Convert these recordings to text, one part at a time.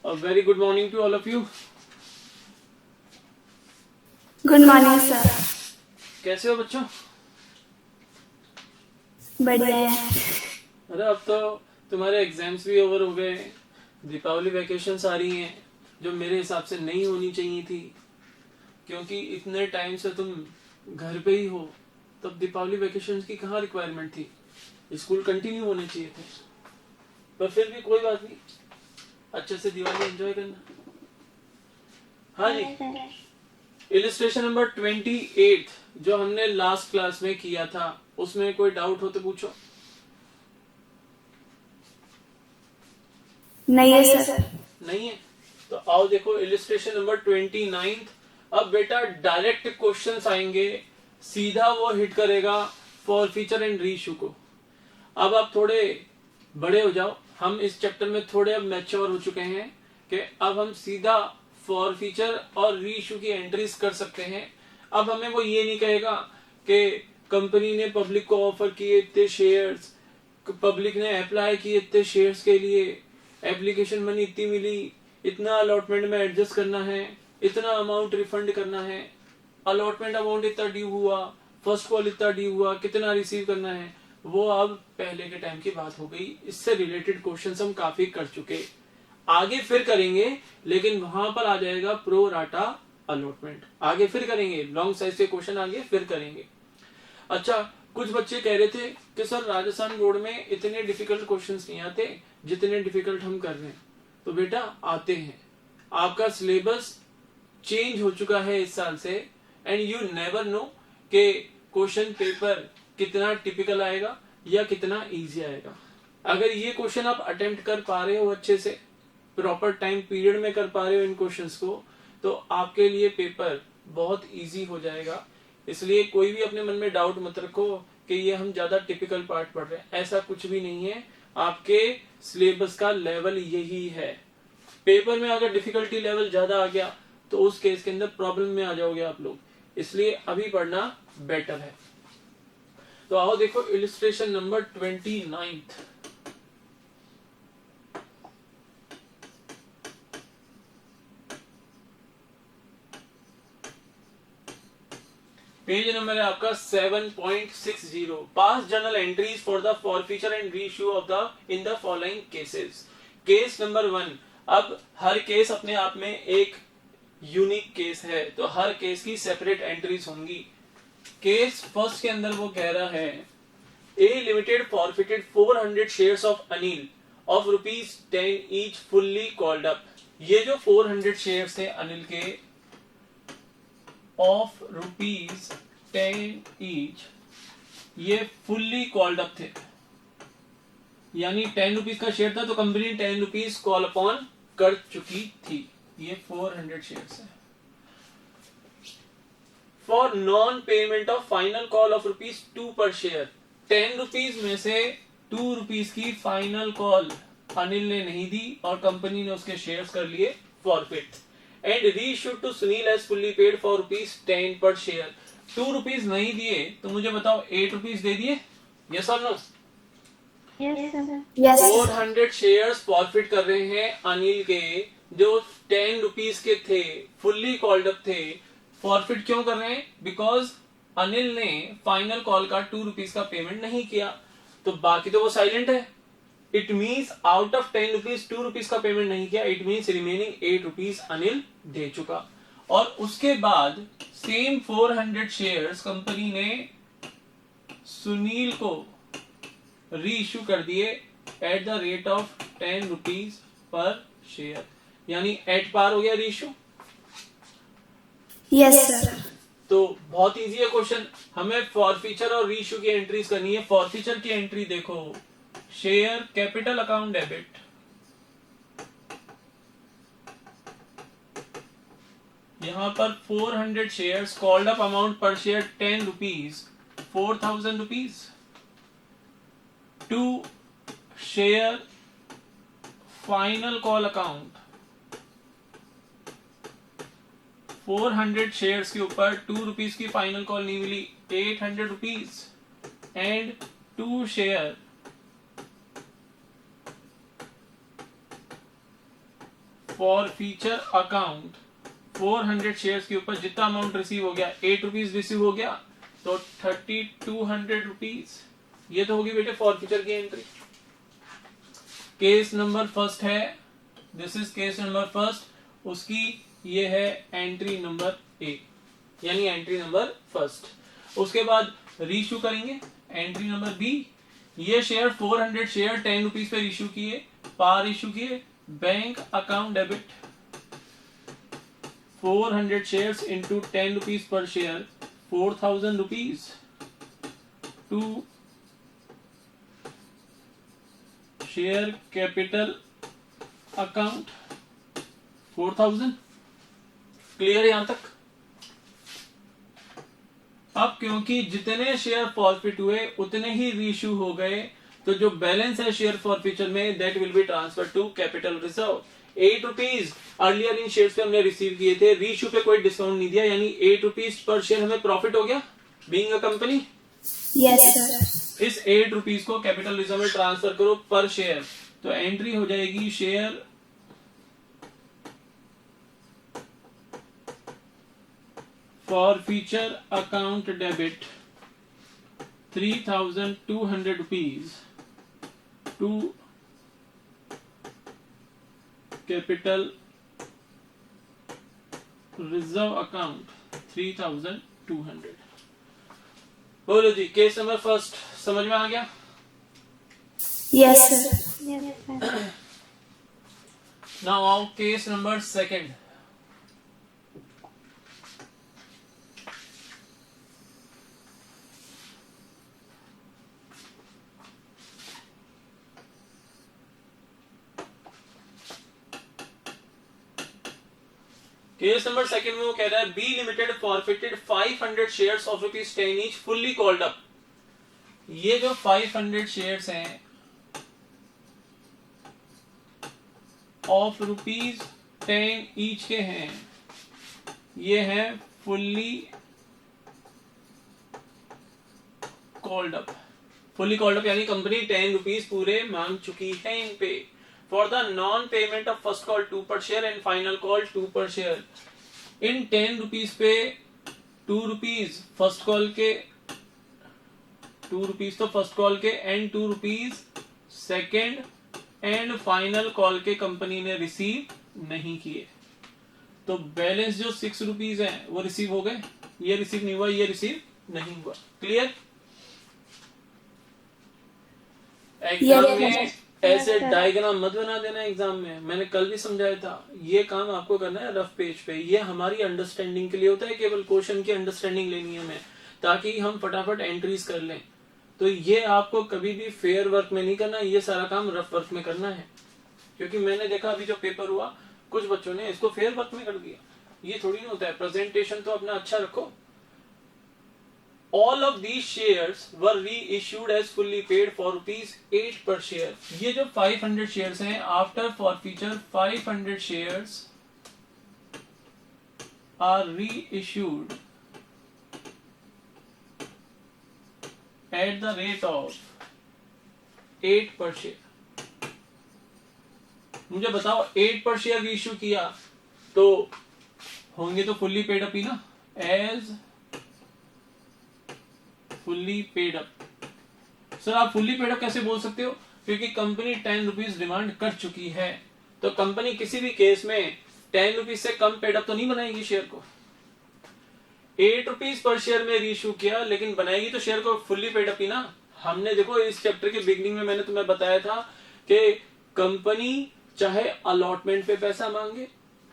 A very good morning to all of you. Good morning sir. कैसे हो बच्चों? बढ़िया है। अरे अब तो तुम्हारे एग्जाम्स भी ओवर हो गए, दीपावली वैकेशंस आ रही हैं जो मेरे हिसाब से नहीं होनी चाहिए थी, क्योंकि इतने टाइम से तुम घर पे ही हो। तब दीपावली वैकेशंस की कहाँ रिक्वायरमेंट थी, स्कूल कंटिन्यू होने चाहिए थे। पर फिर भी कोई बात नहीं, अच्छे से दिवाली एंजॉय करना। हाँ जी, इलिस्ट्रेशन नंबर 28 जो हमने लास्ट क्लास में किया था, उसमें कोई डाउट हो तो पूछो। नहीं है सर। नहीं है तो आओ देखो इलिस्ट्रेशन नंबर 29। अब बेटा डायरेक्ट क्वेश्चंस आएंगे, सीधा वो हिट करेगा फॉर फीचर एंड रीइश्यू को। अब आप थोड़े बड़े हो जाओ, हम इस चैप्टर में थोड़े अब मैच्योर हो चुके हैं कि अब हम सीधा फॉर फीचर और रीइश्यू की एंट्रीज कर सकते हैं। अब हमें वो ये नहीं कहेगा कि कंपनी ने पब्लिक को ऑफर किए इतने शेयर्स, पब्लिक ने अप्लाई किए इतने शेयर्स के लिए, एप्लीकेशन मनी इतनी मिली, इतना अलॉटमेंट में एडजस्ट करना है, इतना अमाउंट रिफंड करना है, अलॉटमेंट अमाउंट इतना ड्यू हुआ, फर्स्ट कॉल इतना ड्यू हुआ, कितना रिसीव करना है। वो अब पहले के टाइम की बात हो गई, इससे रिलेटेड क्वेश्चंस हम काफी कर चुके, आगे फिर करेंगे, लेकिन वहां पर आ जाएगा प्रो राटा अलॉटमेंट। आगे फिर करेंगे, लॉन्ग साइज के क्वेश्चन आगे फिर करेंगे। अच्छा, कुछ बच्चे कह रहे थे कि सर राजस्थान बोर्ड में इतने डिफिकल्ट क्वेश्चंस नहीं आते जितने डिफिकल्ट हम कर रहे हैं। तो बेटा आते हैं, आपका सिलेबस चेंज हो चुका है इस साल से, एंड यू नेवर नो कि क्वेश्चन पेपर कितना टिपिकल आएगा या कितना इजी आएगा। अगर ये क्वेश्चन आप अटेम्प्ट कर पा रहे हो अच्छे से, प्रॉपर टाइम पीरियड में कर पा रहे हो इन क्वेश्चंस को, तो आपके लिए पेपर बहुत इजी हो जाएगा। इसलिए कोई भी अपने मन में डाउट मत रखो कि ये हम ज्यादा टिपिकल पार्ट पढ़ रहे हैं, ऐसा कुछ भी नहीं है। आपके सिलेबस का लेवल यही है। पेपर में अगर डिफिकल्टी लेवल ज्यादा आ गया तो उस केस के अंदर प्रॉब्लम में आ जाओगे आप लोग, इसलिए अभी पढ़ना बेटर है। तो आओ देखो इलिस्ट्रेशन नंबर 29। पेज नंबर है आपका 7.60। पास journal entries for the forfeiture and reissue of the in the following cases. Case number 1। अब हर केस अपने आप में एक यूनिक केस है, तो हर केस की सेपरेट एंट्रीज होंगी। केस फर्स्ट के अंदर वो कह रहा है, A limited forfeited 400 shares of Anil of ₹10 each fully called up. ये जो 400 शेयर्स थे अनिल के ऑफ ₹10 ईच, ये फुल्ली कॉल्ड अप थे, यानी 10 रुपीज का शेयर था तो कंपनी 10 रुपीज कॉल अपॉन कर चुकी थी। ये 400 शेयर्स है। For non payment of final call of ₹2 पर शेयर, 10 रुपीज में से 2 रुपीज की फाइनल कॉल अनिल ने नहीं दी और कंपनी ने उसके शेयर्स कर लिए forfeit, and reissued to Sunil as fully paid for ₹10 पर शेयर। 2 रुपीज नहीं दिए तो मुझे बताओ 8 रुपीज दे दिए, यस और नो? यस 400 शेयर्स फॉरफिट कर रहे हैं अनिल के, जो 10 रुपीज के थे, फुल्ली कॉल्ड अप थे। फॉरफिट क्यों कर रहे हैं? बिकॉज अनिल ने फाइनल कॉल का 2 रुपीज का पेमेंट नहीं किया, तो बाकी तो वो साइलेंट है। It means out of 10 rupees 2 rupees का पेमेंट नहीं किया, it means remaining 8 rupees Anil दे चुका। और उसके बाद सेम 400 शेयर्स कंपनी ने सुनील को रीइश्यू कर दिए eight the rate of 10 rupees पर शेयर, यानी एट पार हो गया रीइश्यू। Yes sir. तो बहुत इजी है क्वेश्चन, हमें फॉरफीचर और रीइश्यू की एंट्रीज करनी है। फॉरफीचर की एंट्री देखो, शेयर कैपिटल अकाउंट डेबिट, यहां पर 400 shares, called up amount per share 10 rupees, 4000 rupees to share final call account. 400 shares के ऊपर 2 रुपीज की फाइनल कॉल नहीं मिली, 800 rupees, and 2 share forfeiture account 400 shares के ऊपर जितना अमाउंट रिसीव हो गया, 8 रुपीज रिसीव हो गया, तो 3200 रुपीज, ये तो होगी बेटे फॉर फीचर की एंट्री। केस नंबर फर्स्ट है, this is case number first, उसकी ये है एंट्री नंबर ए, यानी एंट्री नंबर फर्स्ट। उसके बाद रीइश्यू करेंगे एंट्री नंबर बी, ये शेयर 400 शेयर 10 रुपीज पे इश्यू किए, पार इश्यू किए, bank account debit 400 shares into 10 rupees पर share 4000 rupees to share capital account 4000। Clear है यहां तक? अब क्योंकि जितने शेयर फॉरफिट हुए उतने ही रीइश्यू हो गए, तो जो बैलेंस है शेयर फॉरफिचर में that will be transfer to capital reserve. 8 rupees earlier in shares पे हमने रिसीव किए थे, रीइश्यू पे कोई डिस्काउंट नहीं दिया, यानी 8 रुपीज पर शेयर हमें प्रॉफिट हो गया being a company. Yes sir. इस 8 रुपीज को कैपिटल रिजर्व में ट्रांसफर करो पर शेयर, तो एंट्री हो जाएगी share forfeiture account debit 3200 rupees to capital reserve account 3200। बोलो जी, केस नंबर फर्स्ट समझ में आ गया? Yes sir. नाउ आओ case number second. Case number second में वो कह रहा है B limited forfeited 500 shares of ₹10 each fully called up. ये जो 500 शेयर्स हैं ऑफ ₹10 ईच के हैं, ये हैं fully called up. Fully called up यानी कंपनी 10 रुपीज पूरे मांग चुकी है इन पे for the non payment of first call 2 पर शेयर एंड फाइनल कॉल 2 पर शेयर। इन 10 रुपीज पे 2 रुपीज फर्स्ट कॉल के, 2 रुपीज तो फर्स्ट कॉल के and 2 rupees second and final call के कंपनी ने रिसीव नहीं किए, तो बैलेंस जो 6 रुपीज है वो रिसीव हो गए, ये रिसीव नहीं हुआ, ये रिसीव नहीं हुआ। क्लियर? एग्जाम में ऐसे डायग्राम मत बना देना एग्जाम में, मैंने कल भी समझाया था, ये काम आपको करना है रफ पेज पे। ये हमारी अंडरस्टैंडिंग के लिए होता है, केवल क्वेश्चन की अंडरस्टैंडिंग लेनी है हमें, ताकि हम फटाफट एंट्रीज कर लें। तो ये आपको कभी भी फेयर वर्क में नहीं करना, ये सारा काम रफ वर्क में करना है, क्योंकि मैंने देखा अभी जो पेपर हुआ कुछ बच्चों ने इसको फेयर वर्क में कर दिया। ये थोड़ी ना होता है, प्रेजेंटेशन तो अपना अच्छा रखो। All of these shares were reissued as fully paid for ₹8 per share। ये जो 500 shares हैं, after forfeiture 500 shares are reissued at the rate of 8 per share। मुझे बताओ 8 पर शेयर रीइश्यू किया तो होंगे तो फुल्ली पेड अप ही ना, as fully paid up. Sir आप फुल्ली पेड अप कैसे बोल सकते हो? क्योंकि कंपनी 10 रुपीज डिमांड कर चुकी है, तो कंपनी किसी भी केस में 10 रुपीज से कम पेड अप तो नहीं बनाएगी शेयर को। 8 रुपीज पर शेयर में रीइश्यू किया, लेकिन बनाएगी तो शेयर को फुल्ली पेड अप ही ना। हमने देखो इस चैप्टर के बिगनिंग में मैंने तुम्हें बताया था कि कंपनी चाहे अलॉटमेंट पे पैसा मांगे,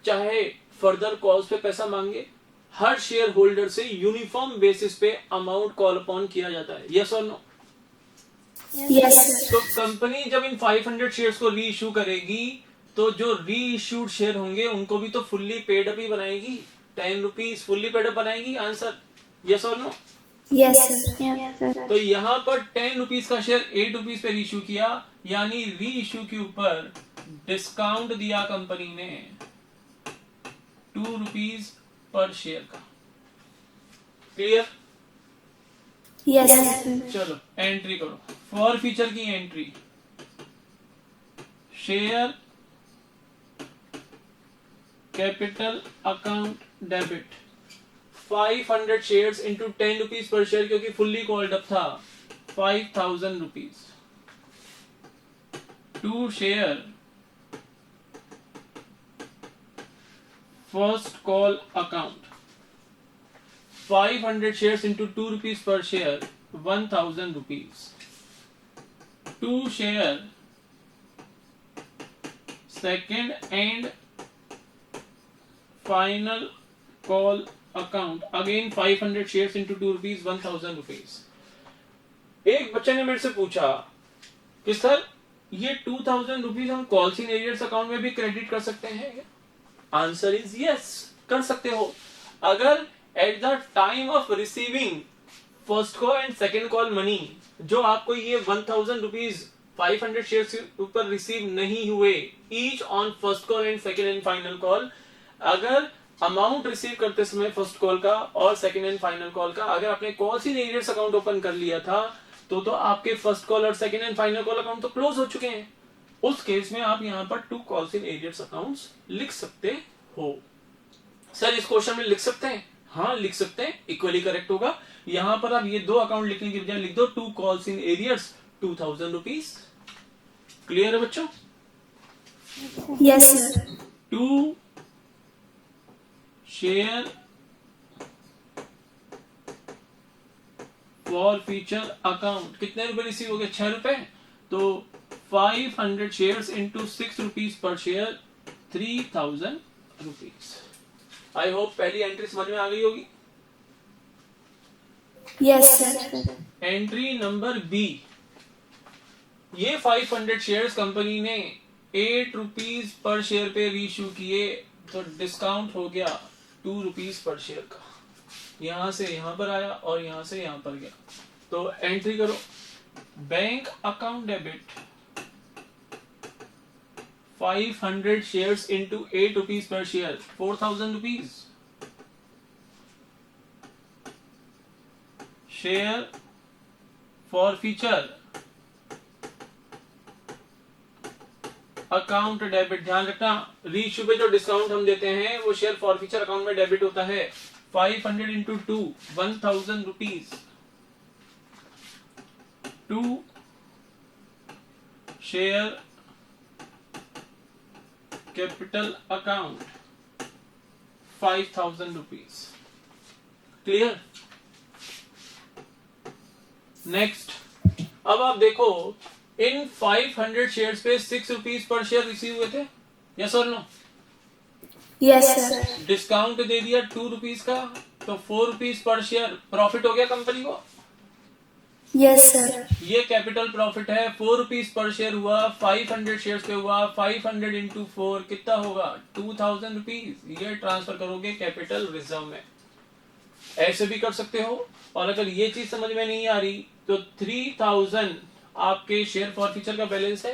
चाहे फर्दर कॉल्स पे पैसा मांगे, हर शेयर होल्डर से यूनिफॉर्म बेसिस पे अमाउंट कॉल अपॉन किया जाता है। यस और नो? यस। तो कंपनी जब इन 500 शेयर्स को री इश्यू करेगी, तो जो री इश्यूड शेयर होंगे उनको भी तो फुल्ली पेड अप ही बनाएगी, 10 रुपीज फुल्ली पेड अप बनाएगी। आंसर यस और नो? यस। तो यहाँ पर 10 रुपीज का शेयर 8 रुपीज पे री इश्यू किया, यानी री इश्यू के ऊपर डिस्काउंट दिया कंपनी ने 2 रुपीज पर शेयर का। क्लियर? यस। चलो एंट्री करो। फॉर फीचर की entry, share capital account debit 500 shares into 10 rupees पर शेयर, क्योंकि फुल्ली कॉल्ड अप था 5000 rupees to share first call account 500 shares into 2 rupees per share 1000 rupees to share second and final call account again 500 shares into 2 rupees 1000 rupees। एक बच्चे ने मेरे से पूछा कि सर ये 2000 रुपीज हम कॉल्स इन एरियर्स अकाउंट में भी क्रेडिट कर सकते हैं? आंसर इज यस, कर सकते हो। अगर at the time of receiving first call and second call money, जो आपको ये 1000 रुपीज 500 शेयर्स के ऊपर रिसीव नहीं हुए each on first call and second and final call, अगर अमाउंट रिसीव करते समय फर्स्ट कॉल का और सेकेंड एंड फाइनल कॉल का अगर आपने calls in arrears account open कर लिया था तो आपके फर्स्ट कॉल और second and final call account तो क्लोज हो चुके हैं। उस केस में आप यहाँ पर 2 कॉल्स इन एरियर्स अकाउंट्स लिख सकते हो। सर इस क्वेश्चन में लिख सकते हैं? हाँ लिख सकते हैं, इक्वली करेक्ट होगा। यहां पर आप ये 2 अकाउंट लिखने की बजाय लिख दो 2 calls in arrears 2000 rupees. Clear है बच्चों? Yes sir. 2 share forfeiture account कितने रुपए रिसीव हो गए? 6 रुपए। तो 500 शेयर्स इंटू 6 रुपीज पर शेयर 3000 रुपीज। आई होप पहली एंट्री समझ में आ गई होगी। Yes sir. Entry number B, ये 500 शेयर्स कंपनी ने 8 रुपीज पर शेयर पे रीइश्यू किए, तो डिस्काउंट हो गया 2 रुपीज पर शेयर का। यहां से यहां पर आया और यहां से यहां पर गया। तो एंट्री करो, bank account debit 500 shares into 8 rupees per share 4000 rupees। Share forfeiture account debit, ध्यान रखना रीइश्यू पे जो डिस्काउंट हम देते हैं वो शेयर फॉर फ्यूचर अकाउंट में डेबिट होता है। 500 into 2 1000 rupees to share capital account 5000 rupees. Clear? Next, अब आप देखो इन 500 शेयर्स पे 6 रुपीज पर शेयर रिसीव हुए थे, यस और नो? Yes sir. डिस्काउंट दे दिया 2 रुपीज का, तो 4 रुपीज पर शेयर प्रॉफिट हो गया कंपनी को। Yes sir. ये कैपिटल प्रॉफिट है, 4 रुपीज पर शेयर हुआ, 500 शेयर्स पे हुआ, 500 इंटू 4 कितना होगा? 2000 रुपीज। ये ट्रांसफर करोगे कैपिटल रिजर्व में। ऐसे भी कर सकते हो, और अगर ये चीज समझ में नहीं आ रही तो 3000 आपके शेयर फॉर फ्यूचर का बैलेंस है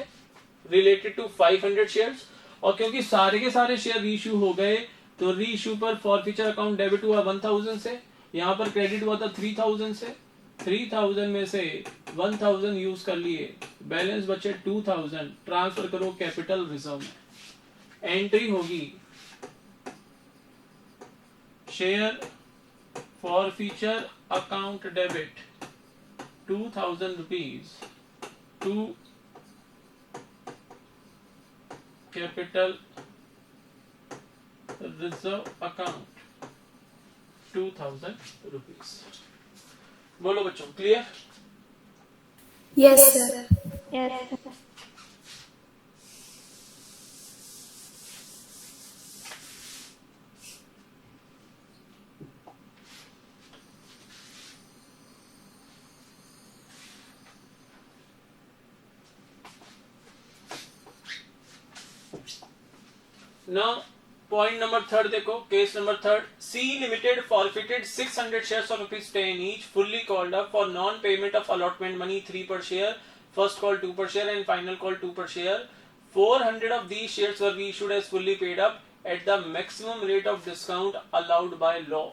रिलेटेड टू 500 शेयर्स, और क्योंकि सारे के सारे शेयर रीइश्यू हो गए तो रीइश्यू पर फॉर फ्यूचर अकाउंट डेबिट हुआ 1000 से, यहाँ पर क्रेडिट हुआ था 3000 से। 3000 में से 1000 यूज कर लिए, बैलेंस बचे 2000, ट्रांसफर करो कैपिटल रिजर्व में। एंट्री होगी share forfeiture account debit 2000 rupees to capital reserve account 2000 rupees. बोलो बच्चों, clear? Yes sir. Yes, sir. Now point number 3 देखो, case number 3। C limited forfeited 600 shares of rupees 10 each, fully called up for non-payment of allotment money 3 per share, first call 2 per share and final call 2 per share. 400 of these shares were reissued as fully paid up at the maximum rate of discount allowed by law.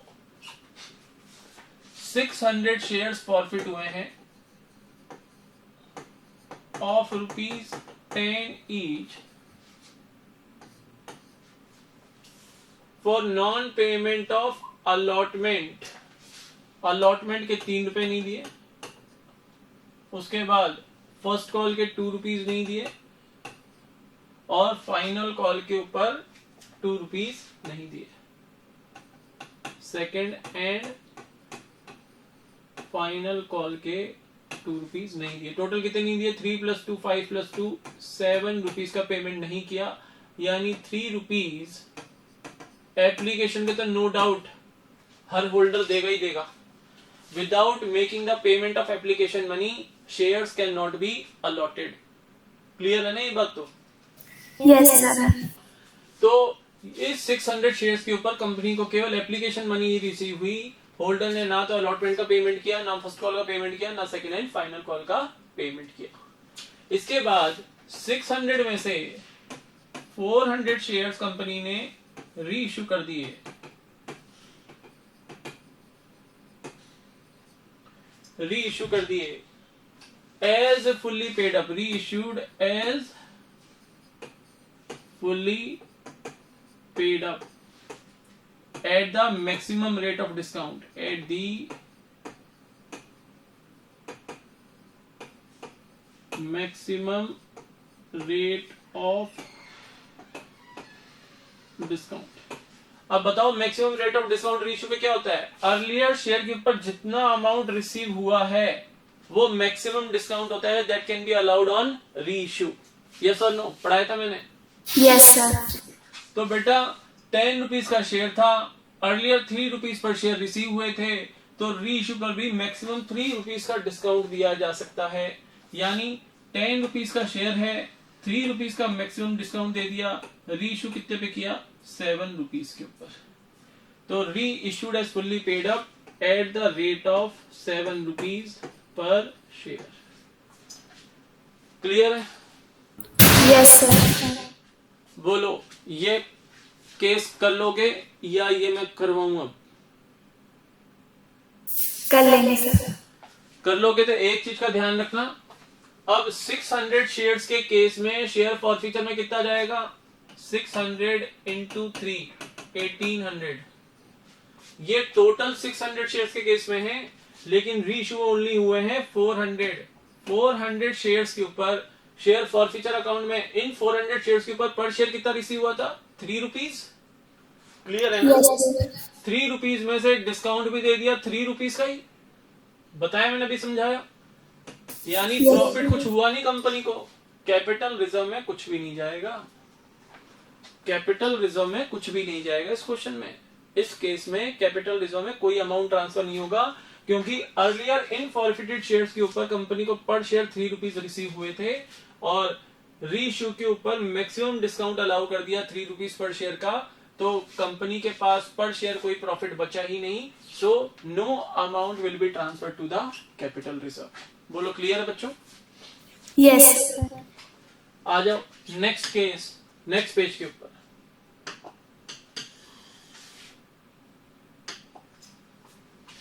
600 shares forfeit हुए हैं of rupees 10 each for non payment of allotment, allotment के 3 रुपए नहीं दिए, उसके बाद first call के 2 rupees नहीं दिए, और फाइनल कॉल के ऊपर 2 रुपीज नहीं दिए, सेकंड एंड फाइनल कॉल के 2 रुपीज नहीं दिए। टोटल कितने नहीं दिए? 3 + 2 5 + 2 7 रुपीज का पेमेंट नहीं किया, यानी 3 रुपीज एप्लीकेशन के तो नो डाउट हर होल्डर देगा ही देगा। Without making the payment of application money shares can not be allotted. Clear है ना ये बात? तो यस सर। तो इस 600 शेयर्स के ऊपर कंपनी को केवल एप्लीकेशन मनी ही रिसीव हुई, होल्डर ने ना तो अलॉटमेंट का पेमेंट किया, ना फर्स्ट कॉल का पेमेंट किया, ना सेकंड एंड फाइनल कॉल का पेमेंट किया। इसके बाद 600 में से 400 शेयर्स कंपनी ने री इश्यू कर दिए, री इश्यू कर दिए as fully paid up, reissued as fully paid up at the maximum rate of discount, at the maximum rate of discount। अब बताओ maximum rate of discount reissue पे क्या होता है? अर्लियर शेयर के ऊपर जितना अमाउंट रिसीव हुआ है वो मैक्सिमम डिस्काउंट होता है that can be allowed on reissue. Yes और नो? पढ़ाया था मैंने? Yes sir. तो बेटा 10 रुपीज का शेयर था, earlier 3 rupees per share receive हुए थे, तो री इश्यू पर भी मैक्सिमम 3 रुपीज का डिस्काउंट दिया जा सकता है। यानी 10 रुपीज का शेयर है, 3 रुपीज का मैक्सिमम डिस्काउंट दे दिया, री इश्यू कितने पे किया? 7 रुपीज के ऊपर। तो reissued as fully paid up at the rate of 7 rupees पर शेयर। क्लियर है? Yes sir. बोलो ये केस कर लोगे या ये मैं करवाऊं? अब कर लेंगे सर। कर लोगे तो एक चीज का ध्यान रखना, अब 600 शेयर्स के केस में शेयर फॉरफीचर में कितना जाएगा? 600 into 3 1800। ये टोटल 600 शेयर्स के केस में है, लेकिन रीइश्यू ओनली हुए हैं 400 शेयर्स के ऊपर। शेयर फॉरफीचर अकाउंट में इन 400 शेयर्स के ऊपर पर शेयर कितना रिसीव हुआ था? 3 रुपीज। क्लियर है ना? Yes sir. 3 रुपीज में से डिस्काउंट भी दे दिया 3 रुपीज का ही, बताया मैंने, भी समझाया। यानी प्रॉफिट कुछ हुआ नहीं कंपनी को, कैपिटल रिजर्व में कुछ भी नहीं जाएगा, कैपिटल रिजर्व में कुछ भी नहीं जाएगा इस क्वेश्चन में। इस केस में कैपिटल रिजर्व में कोई अमाउंट ट्रांसफर नहीं होगा, क्योंकि अर्लियर इन फॉरफिटेड शेयर्स के ऊपर कंपनी को पर शेयर 3 रुपीज रिसीव हुए थे, और रीइश्यू के ऊपर मैक्सिमम डिस्काउंट अलाउ कर दिया 3 रुपीज पर शेयर का, तो कंपनी के पास पर शेयर कोई प्रॉफिट बचा ही नहीं। So no amount will be transfer to the capital reserve. बोलो क्लियर है बच्चों? Yes sir. आ जाओ नेक्स्ट केस, नेक्स्ट पेज के ऊपर।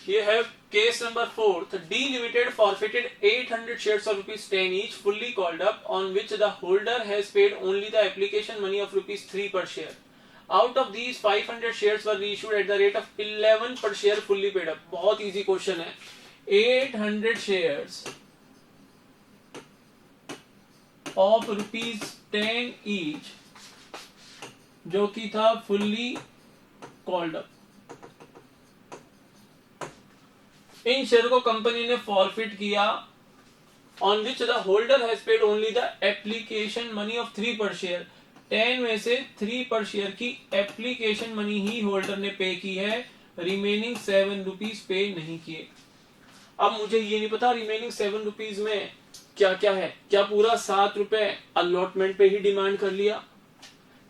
ये है case number 4। D Limited forfeited 800 shares of ₹10 each, fully called up, on which the holder has paid only the application money of ₹3 per share. Out of these 500 shares were reissued at the rate of 11 per share, fully paid up. बहुत easy question है। 800 shares of ₹10 each, जो कि था fully called up. इन share को company ने forfeit किया, on which the holder has paid only the application money of 3 पर share. 10 में से 3 पर शेयर की एप्लीकेशन मनी ही होल्डर ने पे की है, रिमेनिंग 7 रुपीज पे नहीं किए। अब मुझे ये नहीं पता रिमेनिंग 7 रुपीज में क्या क्या है, क्या पूरा 7 रुपए अलॉटमेंट पे ही डिमांड कर लिया,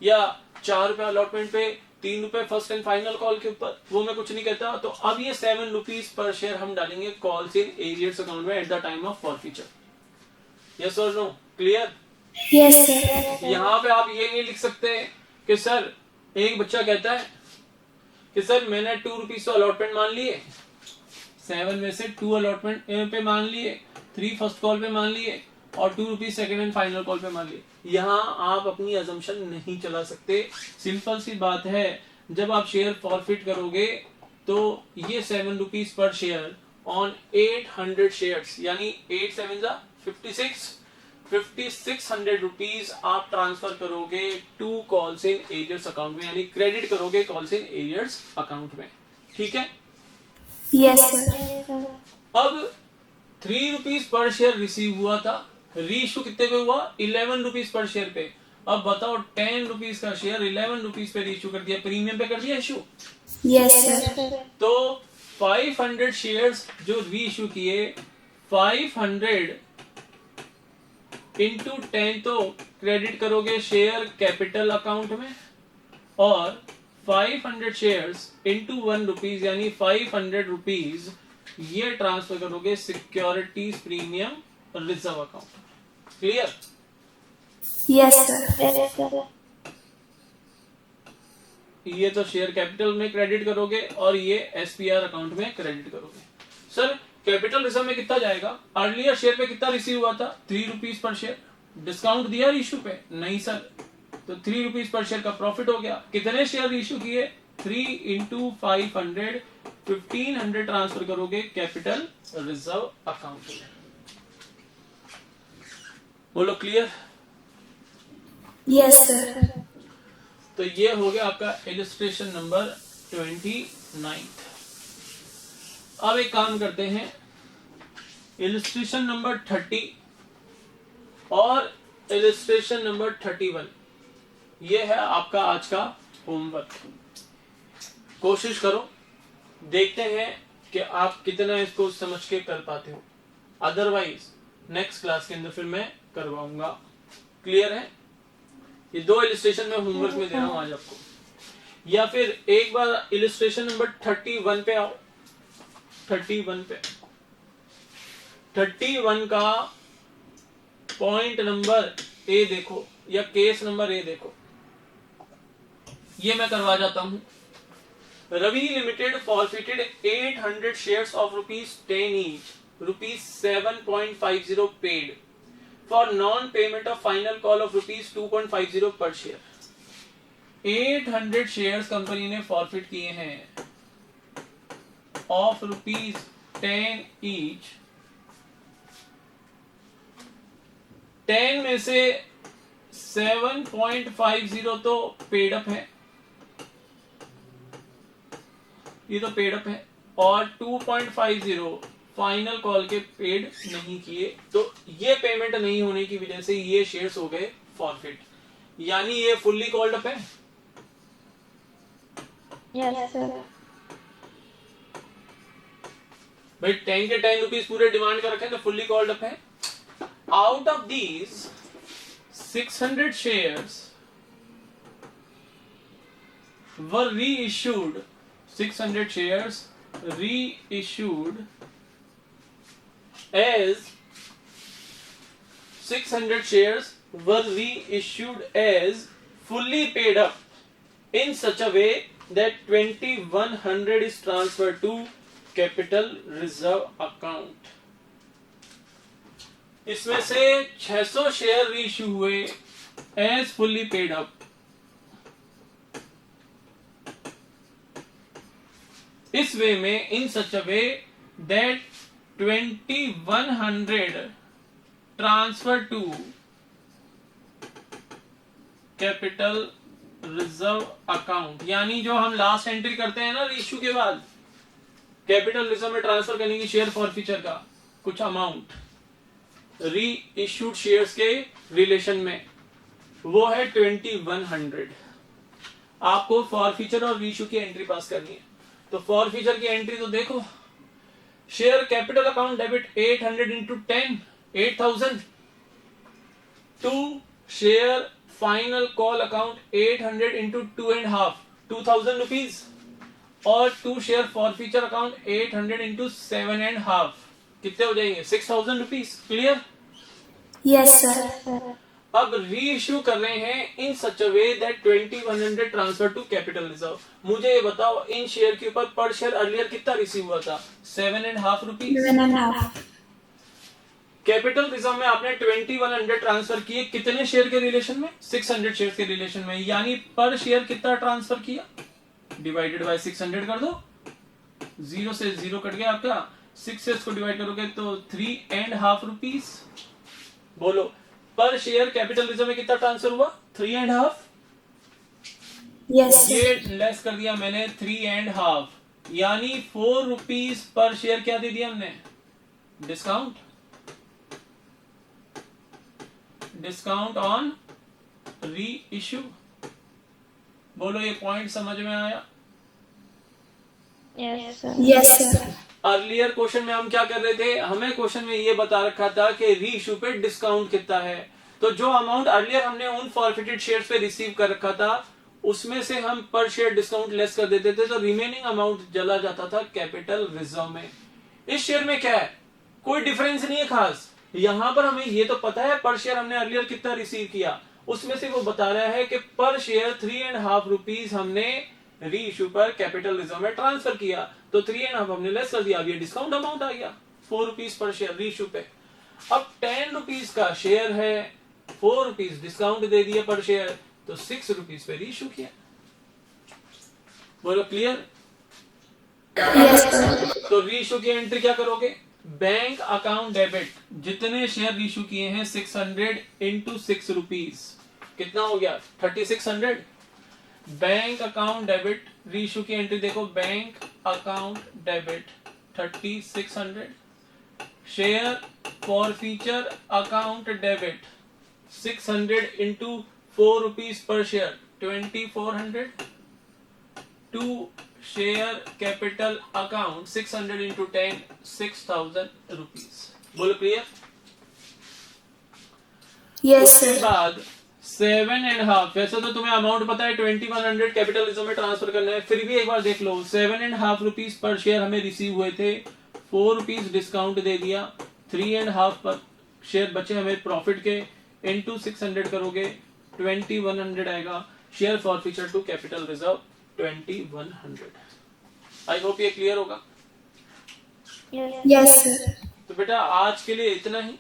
या 4 रुपए अलॉटमेंट पे, 3 रुपए फर्स्ट एंड फाइनल कॉल के ऊपर, वो मैं कुछ नहीं कहता। तो अब ये 7 रुपीज पर शेयर हम डालेंगे कॉल्स इन एरियर्स अकाउंट में at the time of forfeiture. Yes और नो? क्लियर? Yes sir. यहाँ पे आप ये नहीं लिख सकते कि सर, एक बच्चा कहता है कि सर मैंने 2 रुपीज तो अलॉटमेंट मान लिए, 7 में से 2 अलॉटमेंट पे मान लिए, 3 फर्स्ट कॉल पे मान लिए, और 2 rupees second and final call पे मान लिए। यहाँ आप अपनी अजम्पशन नहीं चला सकते। सिंपल सी बात है, जब आप शेयर फॉरफिट करोगे तो ये 7 रुपीज पर शेयर ऑन 800 शेयर्स, यानी 8 7 5600 रुपीज आप ट्रांसफर करोगे to calls in arrears account में, यानी क्रेडिट करोगे कॉल्स इन एरियर्स अकाउंट में। ठीक है, Yes, sir. अब 3 रुपीज पर शेयर रिसीव हुआ था, रीइश्यू कितने पे हुआ? 11 रुपीज पर शेयर पे। अब बताओ 10 रुपीज का शेयर 11 रुपीज पे रीइश्यू कर दिया, प्रीमियम पे कर दिया इश्यू। Yes, sir. तो 500 शेयर्स जो रीइश्यू किए, 500 इंटू 10 तो क्रेडिट करोगे शेयर कैपिटल अकाउंट में, और 500 शेयर्स इंटू 1 रुपीज यानी 500 रुपीज ये ट्रांसफर करोगे securities premium reserve account. Clear? Yes, sir. ये तो शेयर कैपिटल में क्रेडिट करोगे और ये एसपीआर अकाउंट में क्रेडिट करोगे। सर कैपिटल रिजर्व में कितना जाएगा? अर्लियर शेयर पे कितना रिसीव हुआ था? 3 रुपीज पर शेयर। डिस्काउंट दिया इश्यू पे? नहीं सर, तो 3 रुपीज पर शेयर का प्रॉफिट हो गया। कितने शेयर इश्यू किए? 3 इंटू 500, 1500 ट्रांसफर करोगे कैपिटल रिजर्व अकाउंट में। बोलो क्लियर? Yes, sir. तो ये हो गया आपका इलस्ट्रेशन नंबर 29। अब एक काम करते हैं, इलस्ट्रेशन नंबर 30 और इलस्ट्रेशन नंबर 31, ये है आपका आज का होमवर्क। कोशिश करो, देखते हैं कि आप कितना इसको समझ के कर पाते हो, अदरवाइज नेक्स्ट क्लास के अंदर फिर मैं करवाऊंगा। क्लियर है? ये 2 इलस्ट्रेशन में होमवर्क में दे रहा हूं आज आपको। या फिर एक बार इलस्ट्रेशन नंबर 31 पे आओ। 31 पे, 31 का पॉइंट नंबर ए देखो या केस नंबर ए देखो, ये मैं करवा जाता हूं। Ravi limited forfeited 800 shares of ₹10 each, ₹7.50 paid for non-payment of final call of ₹2.50 per share। 800 shares company ने फॉरफिट किए हैं ऑफ ₹10 ईच। 10 में से 7.50 तो पेड अप है, ये तो पेड अप है, और 2.50 फाइनल कॉल के पेड नहीं किए, तो ये पेमेंट नहीं होने की वजह से ये शेयर्स हो गए फॉरफिट, यानी ये फुल्ली कॉल्ड अप है। Yes, sir. भाई 10 के 10 रुपीज पूरे डिमांड कर रखे हैं तो फुल्ली कॉल्ड अप है। Out of these 600 shares were reissued, 600 shares reissued as 600 shares were reissued as fully paid up in such a way that 2100 is transferred to capital reserve account। इसमें से 600 share reissue हुए as fully paid up। इस वे में in such a way that 2100 transfer to capital reserve account, यानी जो हम last entry करते हैं ना इश्यू के बाद, कैपिटल रिजर्व में ट्रांसफर करने की शेयर फॉरफीचर का कुछ अमाउंट री इश्यूड शेयर्स के रिलेशन में, वो है 2100। आपको फॉरफीचर और रीइश्यू की एंट्री पास करनी है। तो फॉरफीचर की एंट्री तो देखो, share capital account debit 800 into 10, 8000, to share final call account 800 into 2.5, 2000 rupees, और to share forfeiture account 800 into 7.5, कितने हो जाएंगे? 6000 रुपीज। क्लियर? Yes, sir. अब रीइश्यू कर रहे हैं in such a way that 2100 transfer to capital reserve. मुझे ये बताओ, इन शेयर के ऊपर पर शेयर अर्लियर कितना रिसीव हुआ था? 7.5 रुपीज। 7.5. कैपिटल रिजर्व में आपने 2100 ट्रांसफर किए, कितने शेयर के रिलेशन में? 600 शेयर के रिलेशन में, यानी पर शेयर कितना ट्रांसफर किया? डिवाइडेड बाय 600 कर दो, 0 से 0 कट गया आपका, 6 से इसको डिवाइड करोगे तो 3.5 रुपीज। बोलो पर शेयर कैपिटल रिजर्व में कितना ट्रांसफर हुआ? 3.5। Yes, ये sir. लेस कर दिया मैंने 3.5, यानी 4 रुपीज पर शेयर क्या दे दिया हमने? डिस्काउंट, डिस्काउंट ऑन री इश्यू। बोलो ये पॉइंट समझ में आया? Yes, sir. Yes, sir. Earlier question में हम क्या कर रहे थे, हमें क्वेश्चन में ये बता रखा था कि री इश्यू पे डिस्काउंट कितना है, तो जो अमाउंट अर्लियर हमने उन फॉरफिटेड शेयर्स पे रिसीव कर रखा था उसमें से हम पर शेयर डिस्काउंट लेस कर देते थे, तो रिमेनिंग अमाउंट चला जाता था कैपिटल रिजर्व में। इस शेयर में क्या है, कोई डिफरेंस नहीं है खास। यहां पर हमें ये तो पता है पर शेयर हमने अर्लियर कितना रिसीव किया, उसमें से वो बता रहा है कि पर शेयर 3.5 रुपीज हमने री इश्यू पर कैपिटल रिजर्व में ट्रांसफर किया, तो 3.5 हमने लेस कर दिया, अब ये डिस्काउंट अमाउंट आ गया 4 रुपीज पर शेयर री इश्यू पे। अब 10 रुपीज का शेयर है, 4 रुपीज डिस्काउंट दे दिया पर शेयर, तो 6 रुपीज पे री इश्यू किया। बोलो क्लियर? Yes, sir. तो री इश्यू की एंट्री क्या करोगे? बैंक अकाउंट डेबिट, जितने शेयर री इश्यू किए हैं 600 इंटू 6 रुपीज, कितना हो गया? 3600। Bank account debit reissue की एंट्री देखो, bank account debit 3600। Share forfeiture account debit 600 into 4 rupees पर share 2400। To share capital account 600 into 10 6000 rupees. बोलो क्लियर? Yes, उसके sir. बाद 7.5, वैसे तो तुम्हें अमाउंट पता है 2100 कैपिटल रिजर्व में ट्रांसफर करना है, फिर भी एक बार देख लो 7.5 रुपीज पर शेयर हमें रिसीव हुए थे, 4 रुपीज डिस्काउंट दे दिया, 3.5 पर शेयर बचे हमें प्रॉफिट के, इंटू 600 करोगे 2100 आएगा। Share forfeiture to capital reserve 2100। I hope ये क्लियर होगा। Yes, sir. तो बेटा आज के लिए इतना ही।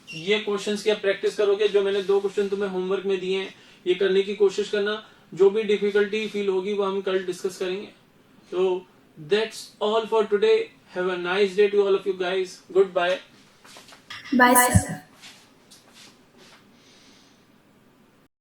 ये क्वेश्चंस की आप प्रैक्टिस करोगे, जो मैंने 2 क्वेश्चन तुम्हें होमवर्क में दिए हैं ये करने की कोशिश करना, जो भी डिफिकल्टी फील होगी वो हम कल डिस्कस करेंगे। तो that's all for today, have a nice day to all of you guys, good bye. Bye, sir.